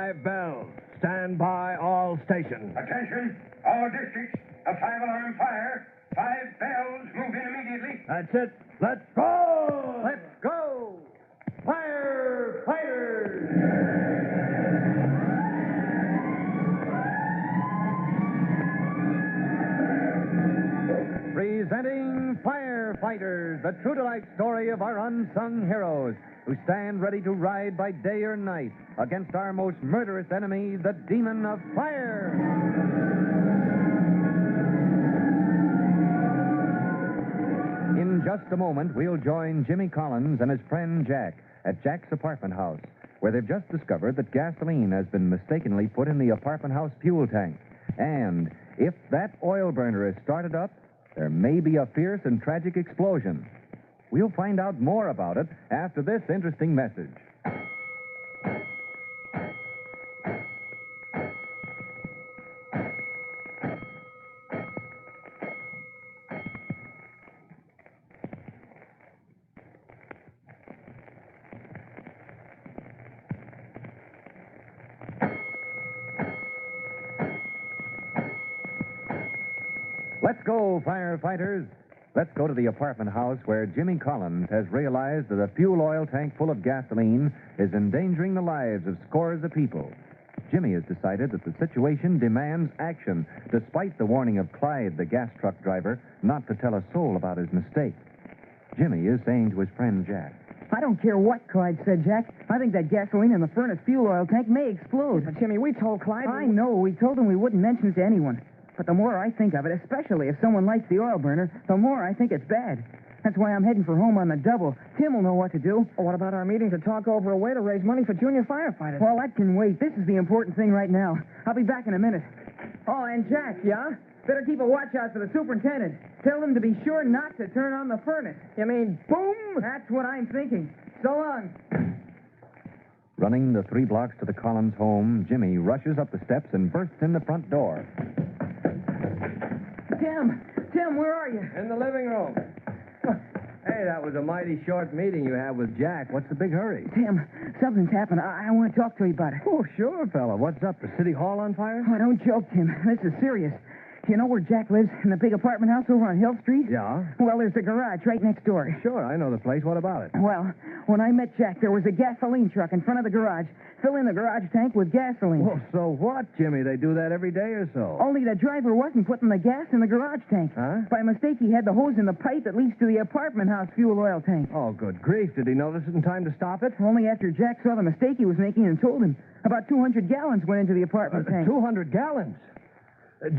5 bells. Stand by all stations. Attention, all districts. A 5-alarm fire. 5 bells. Move in immediately. That's it. Let's go! Let's go! Firefighters! Presenting Firefighters, the true-to-life story of our unsung heroes who stand ready to ride by day or night against our most murderous enemy, the demon of fire. In just a moment, we'll join Jimmy Collins and his friend Jack at Jack's apartment house, where they've just discovered that gasoline has been mistakenly put in the apartment house fuel tank. And if that oil burner is started up, there may be a fierce and tragic explosion. We'll find out more about it after this interesting message. Let's go, firefighters. Let's go to the apartment house where Jimmy Collins has realized that a fuel oil tank full of gasoline is endangering the lives of scores of people. Jimmy has decided that the situation demands action, despite the warning of Clyde, the gas truck driver, not to tell a soul about his mistake. Jimmy is saying to his friend Jack, I don't care what Clyde said, Jack. I think that gasoline in the furnace fuel oil tank may explode. But, Jimmy, we told Clyde... I know. We told him we wouldn't mention it to anyone. But the more I think of it, especially if someone lights the oil burner, the more I think it's bad. That's why I'm heading for home on the double. Tim will know what to do. Well, what about our meeting to talk over a way to raise money for junior firefighters? Well, that can wait. This is the important thing right now. I'll be back in a minute. Oh, and Jack. Yeah? Better keep a watch out for the superintendent. Tell him to be sure not to turn on the furnace. You mean boom? That's what I'm thinking. So long. Running the 3 blocks to the Collins home, Jimmy rushes up the steps and bursts in the front door. Tim, where are you? In the living room. Hey, that was a mighty short meeting you had with Jack. What's the big hurry? Tim, something's happened. I want to talk to you about it. Oh, sure, fella. What's up? The city hall on fire? Oh, don't joke, Tim. This is serious. You know where Jack lives? In the big apartment house over on Hill Street? Yeah. Well, there's a garage right next door. Sure, I know the place. What about it? Well, when I met Jack, there was a gasoline truck in front of the garage, filling the garage tank with gasoline. Well, so what, Jimmy? They do that every day or so. Only the driver wasn't putting the gas in the garage tank. Huh? By mistake, he had the hose in the pipe that leads to the apartment house fuel oil tank. Oh, good grief. Did he notice it in time to stop it? Only after Jack saw the mistake he was making and told him. About 200 gallons went into the apartment tank. 200 gallons?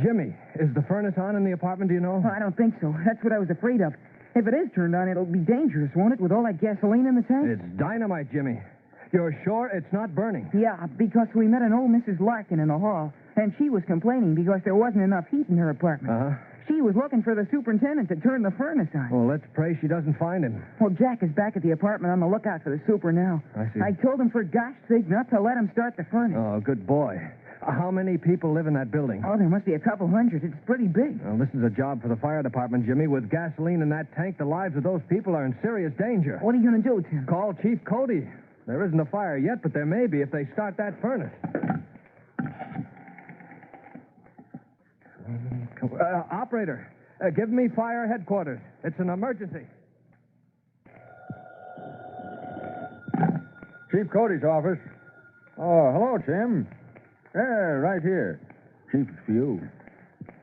Jimmy, is the furnace on in the apartment, do you know? Well, I don't think so. That's what I was afraid of. If it is turned on, it'll be dangerous, won't it, with all that gasoline in the tank? It's dynamite, Jimmy. You're sure it's not burning? Yeah, because we met an old Mrs. Larkin in the hall, and she was complaining because there wasn't enough heat in her apartment. Uh-huh. She was looking for the superintendent to turn the furnace on. Well, let's pray she doesn't find him. Well, Jack is back at the apartment on the lookout for the super now. I see. I told him for gosh sake not to let him start the furnace. Oh, good boy. How many people live in that building? Oh, there must be a couple hundred. It's pretty big. Well, this is a job for the fire department, Jimmy. With gasoline in that tank, the lives of those people are in serious danger. What are you going to do, Tim? Call Chief Cody. There isn't a fire yet, but there may be if they start that furnace. Operator, give me fire headquarters. It's an emergency. Chief Cody's office. Oh, hello, Tim. Yeah, right here. Chief, it's for you.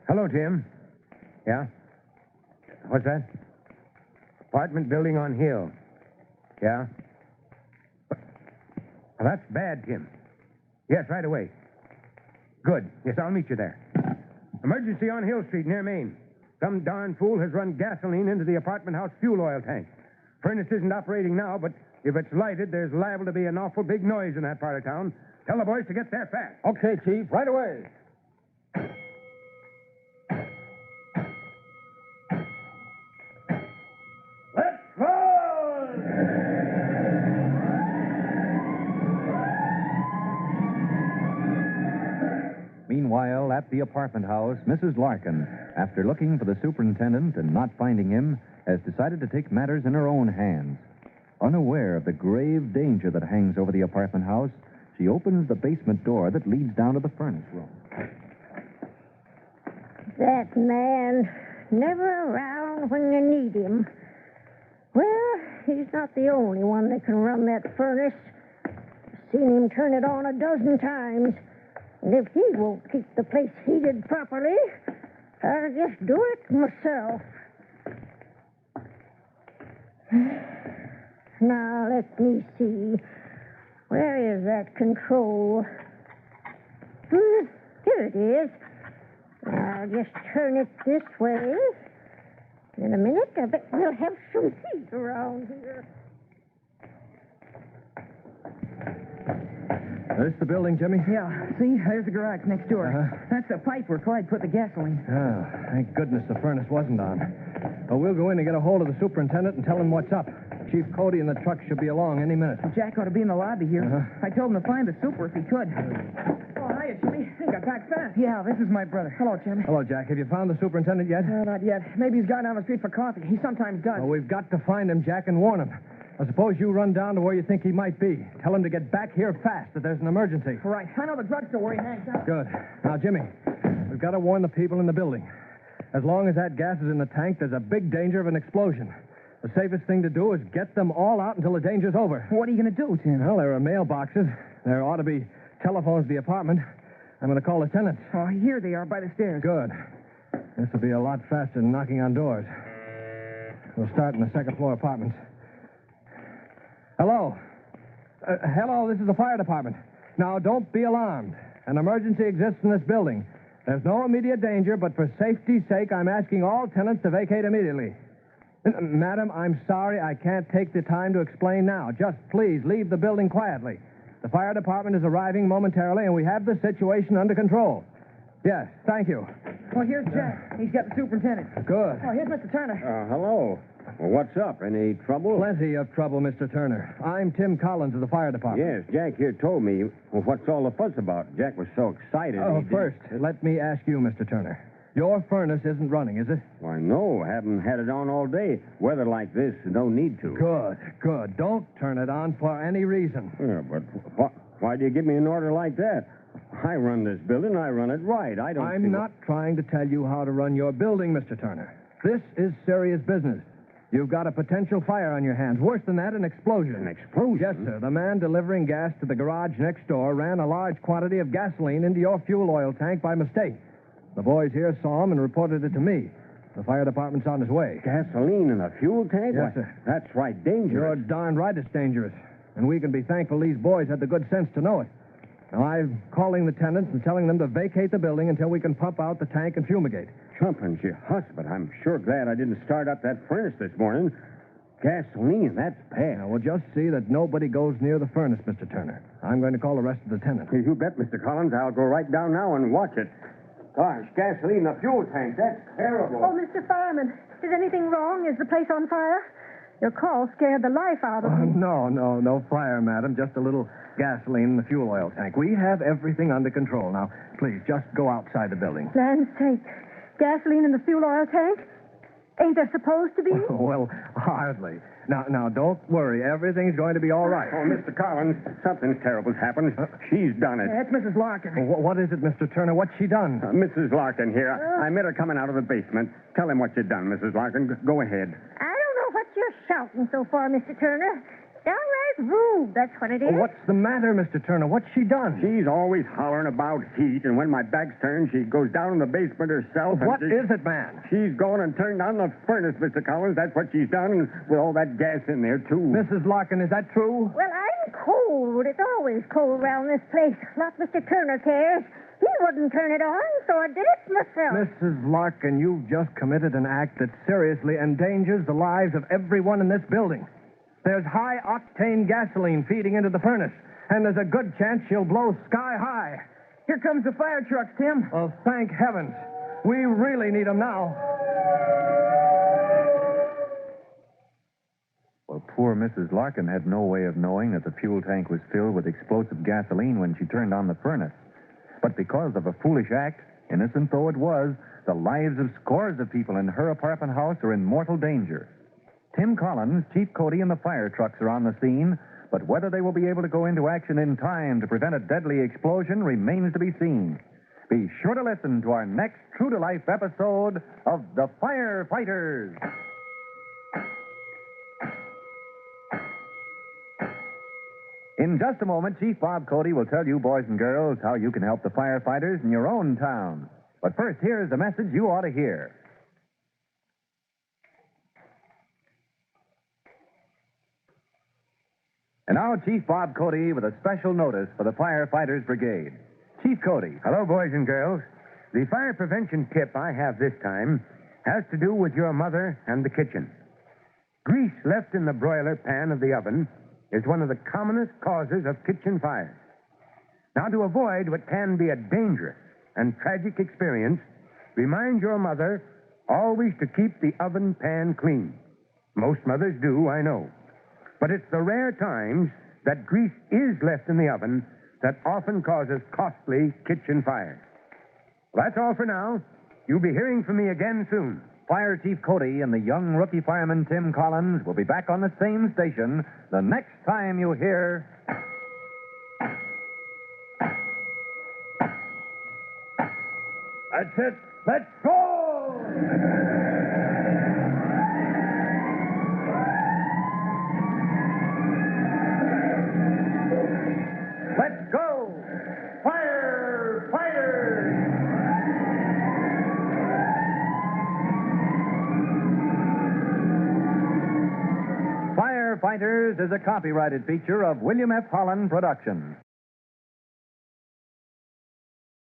Hello, Tim. Yeah? What's that? Apartment building on Hill. Yeah? Well, that's bad, Tim. Yes, right away. Good. Yes, I'll meet you there. Emergency on Hill Street near Main. Some darn fool has run gasoline into the apartment house fuel oil tank. Furnace isn't operating now, but if it's lighted, there's liable to be an awful big noise in that part of town. Tell the boys to get there fast. Okay, Chief, right away. Let's roll! Meanwhile, at the apartment house, Mrs. Larkin, after looking for the superintendent and not finding him, has decided to take matters in her own hands. Unaware of the grave danger that hangs over the apartment house, She opens the basement door that leads down to the furnace room. That man, never around when you need him. Well, he's not the only one that can run that furnace. Seen him turn it on a dozen times. And if he won't keep the place heated properly, I'll just do it myself. Now, let me see. Where is that control? Here it is. Now, just turn it this way. In a minute, I bet we'll have some heat around here. This the building, Jimmy? Yeah, see? There's the garage next door. Uh-huh. That's the pipe where Clyde put the gasoline. Oh, thank goodness the furnace wasn't on. Well, we'll go in and get a hold of the superintendent and tell him what's up. Chief Cody and the truck should be along any minute. Jack ought to be in the lobby here. Uh-huh. I told him to find the super if he could. Oh, hiya, Jimmy. You got back fast. Yeah, this is my brother. Hello, Jimmy. Hello, Jack. Have you found the superintendent yet? Not yet. Maybe he's gone down the street for coffee. He sometimes does. Well, we've got to find him, Jack, and warn him. I suppose you run down to where you think he might be. Tell him to get back here fast, that there's an emergency. Right. I know the drugstore where he hangs out. Good. Now, Jimmy, we've got to warn the people in the building. As long as that gas is in the tank, there's a big danger of an explosion. The safest thing to do is get them all out until the danger's over. What are you going to do, Tim? Well, there are mailboxes. There ought to be telephones to the apartment. I'm going to call the tenants. Oh, here they are by the stairs. Good. This will be a lot faster than knocking on doors. We'll start in the second floor apartments. Hello. Hello, this is the fire department. Now, don't be alarmed. An emergency exists in this building. There's no immediate danger, but for safety's sake, I'm asking all tenants to vacate immediately. Madam, I'm sorry I can't take the time to explain now. Just please leave the building quietly. The fire department is arriving momentarily, and we have the situation under control. Yes, thank you. Well, here's Jack. He's got the superintendent. Good. Oh, here's Mr. Turner. Hello. Well, what's up? Any trouble? Plenty of trouble, Mr. Turner. I'm Tim Collins of the fire department. Yes, Jack here told me. Well, what's all the fuss about? Jack was so excited. Oh, first, let me ask you, Mr. Turner. Your furnace isn't running, is it? Why, no. Haven't had it on all day. Weather like this, no need to. Good. Don't turn it on for any reason. Yeah, but why do you give me an order like that? I run this building. I run it right. I'm not trying to tell you how to run your building, Mr. Turner. This is serious business. You've got a potential fire on your hands. Worse than that, an explosion. An explosion? Yes, sir. The man delivering gas to the garage next door ran a large quantity of gasoline into your fuel oil tank by mistake. The boys here saw him and reported it to me. The fire department's on its way. Gasoline in a fuel tank? Yes, Why, sir. That's right, dangerous. You're darn right it's dangerous. And we can be thankful these boys had the good sense to know it. Now, I'm calling the tenants and telling them to vacate the building until we can pump out the tank and fumigate. Jumping your huss, but I'm sure glad I didn't start up that furnace this morning. Gasoline, that's bad. Now, we'll just see that nobody goes near the furnace, Mr. Turner. I'm going to call the rest of the tenants. You bet, Mr. Collins. I'll go right down now and watch it. Gosh, gasoline in the fuel tank. That's terrible. Oh, Mr. Fireman, is anything wrong? Is the place on fire? Your call scared the life out of me. No fire, madam. Just a little gasoline in the fuel oil tank. We have everything under control. Now, please, just go outside the building. Land's sake. Gasoline in the fuel oil tank? Ain't there supposed to be? Well, hardly. Now, don't worry. Everything's going to be all right. Oh, Mr. Collins, something terrible's happened. She's done it. That's Mrs. Larkin. What is it, Mr. Turner? What's she done? Mrs. Larkin here. I met her coming out of the basement. Tell him what you've done, Mrs. Larkin. Go ahead. I don't know what you're shouting so far, Mr. Turner. Downright rude, that's what it is. What's the matter, Mr. Turner? What's she done? She's always hollering about heat, and when my back's turned, she goes down in the basement herself. What is it, man? She's gone and turned on the furnace, Mr. Collins. That's what she's done, with all that gas in there, too. Mrs. Larkin, is that true? Well, I'm cold. It's always cold around this place. Not Mr. Turner cares. He wouldn't turn it on, so I did it myself. Mrs. Larkin, you've just committed an act that seriously endangers the lives of everyone in this building. There's high-octane gasoline feeding into the furnace, and there's a good chance she'll blow sky high. Here comes the fire trucks, Tim. Oh, thank heavens. We really need them now. Well, poor Mrs. Larkin had no way of knowing that the fuel tank was filled with explosive gasoline when she turned on the furnace. But because of a foolish act, innocent though it was, the lives of scores of people in her apartment house are in mortal danger. Tim Collins, Chief Cody, and the fire trucks are on the scene, But whether they will be able to go into action in time to prevent a deadly explosion remains to be seen. Be sure to listen to our next true-to-life episode of The Firefighters. In just a moment, Chief Bob Cody will tell you, boys and girls, how you can help the firefighters in your own town. But first, here's the message you ought to hear. And now, Chief Bob Cody with a special notice for the Firefighters Brigade. Chief Cody. Hello, boys and girls. The fire prevention tip I have this time has to do with your mother and the kitchen. Grease left in the broiler pan of the oven is one of the commonest causes of kitchen fires. Now, to avoid what can be a dangerous and tragic experience, remind your mother always to keep the oven pan clean. Most mothers do, I know. But it's the rare times that grease is left in the oven that often causes costly kitchen fires. Well, that's all for now. You'll be hearing from me again soon. Fire Chief Cody and the young rookie fireman Tim Collins will be back on the same station the next time you hear... That's it. Let's go! Let's go! Firefighters! Firefighters is a copyrighted feature of William F. Holland Productions.